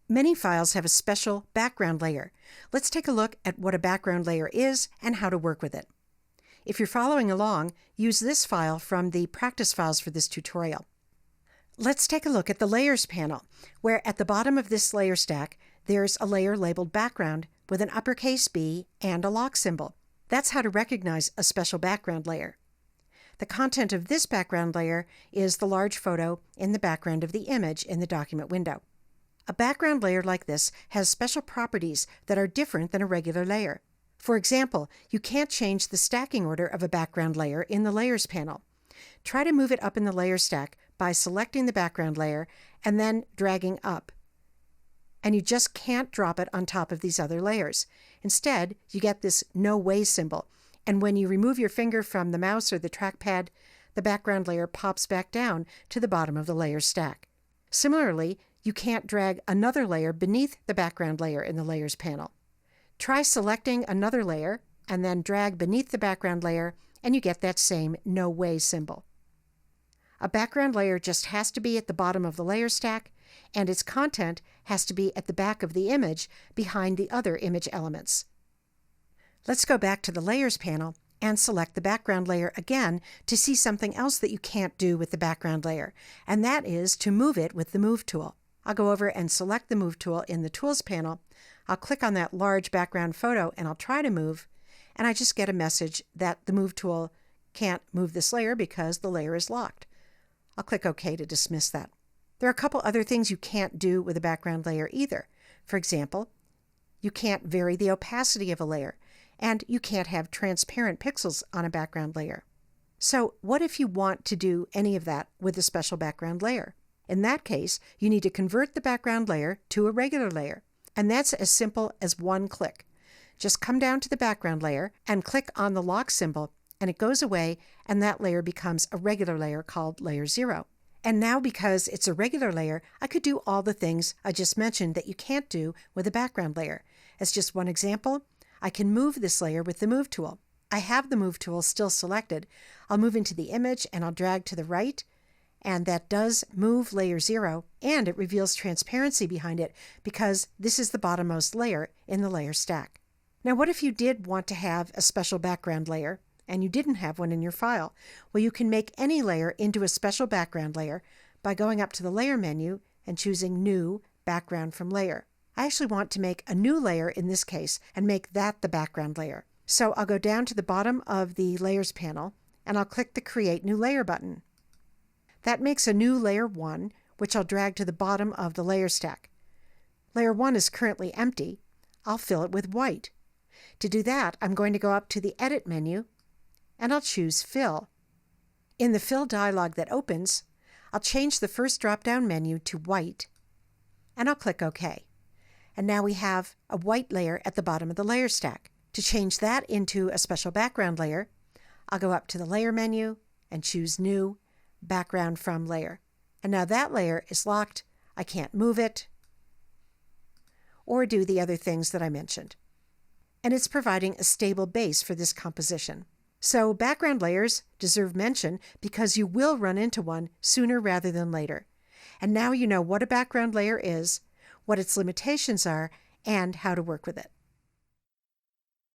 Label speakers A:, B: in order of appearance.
A: Many files have a special background layer. Let's take a look at what a background layer is and how to work with it. If you're following along, use this file from the practice files for this tutorial. Let's take a look at the Layers panel, where at the bottom of this layer stack, there's a layer labeled Background with an uppercase B and a lock symbol. That's how to recognize a special background layer. The content of this background layer is the large photo in the background of the image in the document window. A background layer like this has special properties that are different than a regular layer. For example, you can't change the stacking order of a background layer in the Layers panel. Try to move it up in the layer stack by selecting the background layer and then dragging up. And you just can't drop it on top of these other layers. Instead, you get this no way symbol, and when you remove your finger from the mouse or the trackpad, the background layer pops back down to the bottom of the layer stack. Similarly, you can't drag another layer beneath the background layer in the Layers panel. Try selecting another layer and then drag beneath the background layer and you get that same no way symbol. A background layer just has to be at the bottom of the layer stack, and its content has to be at the back of the image behind the other image elements. Let's go back to the Layers panel and select the background layer again to see something else that you can't do with the background layer, and that is to move it with the Move tool. I'll go over and select the Move tool in the Tools panel. I'll click on that large background photo and I'll try to move, and I just get a message that the Move tool can't move this layer because the layer is locked. I'll click OK to dismiss that. There are a couple other things you can't do with a background layer either. For example, you can't vary the opacity of a layer, and you can't have transparent pixels on a background layer. So what if you want to do any of that with a special background layer? In that case, you need to convert the background layer to a regular layer, and that's as simple as one click. Just come down to the background layer and click on the lock symbol, and it goes away, and that layer becomes a regular layer called Layer 0. And now, because it's a regular layer, I could do all the things I just mentioned that you can't do with a background layer. As just one example, I can move this layer with the Move tool. I have the Move tool still selected. I'll move into the image and I'll drag to the right, and that does move Layer 0, and it reveals transparency behind it because this is the bottommost layer in the layer stack. Now, what if you did want to have a special background layer and you didn't have one in your file? Well, you can make any layer into a special background layer by going up to the Layer menu and choosing New, Background from Layer. I actually want to make a new layer in this case and make that the background layer. So I'll go down to the bottom of the Layers panel and I'll click the Create New Layer button. That makes a new Layer 1, which I'll drag to the bottom of the layer stack. Layer 1 is currently empty. I'll fill it with white. To do that, I'm going to go up to the Edit menu and I'll choose Fill. In the Fill dialog that opens, I'll change the first drop-down menu to white and I'll click OK. And now we have a white layer at the bottom of the layer stack. To change that into a special background layer, I'll go up to the Layer menu and choose New, Background from Layer. And now that layer is locked. I can't move it or do the other things that I mentioned. And it's providing a stable base for this composition. So background layers deserve mention because you will run into one sooner rather than later. And now you know what a background layer is, what its limitations are, and how to work with it.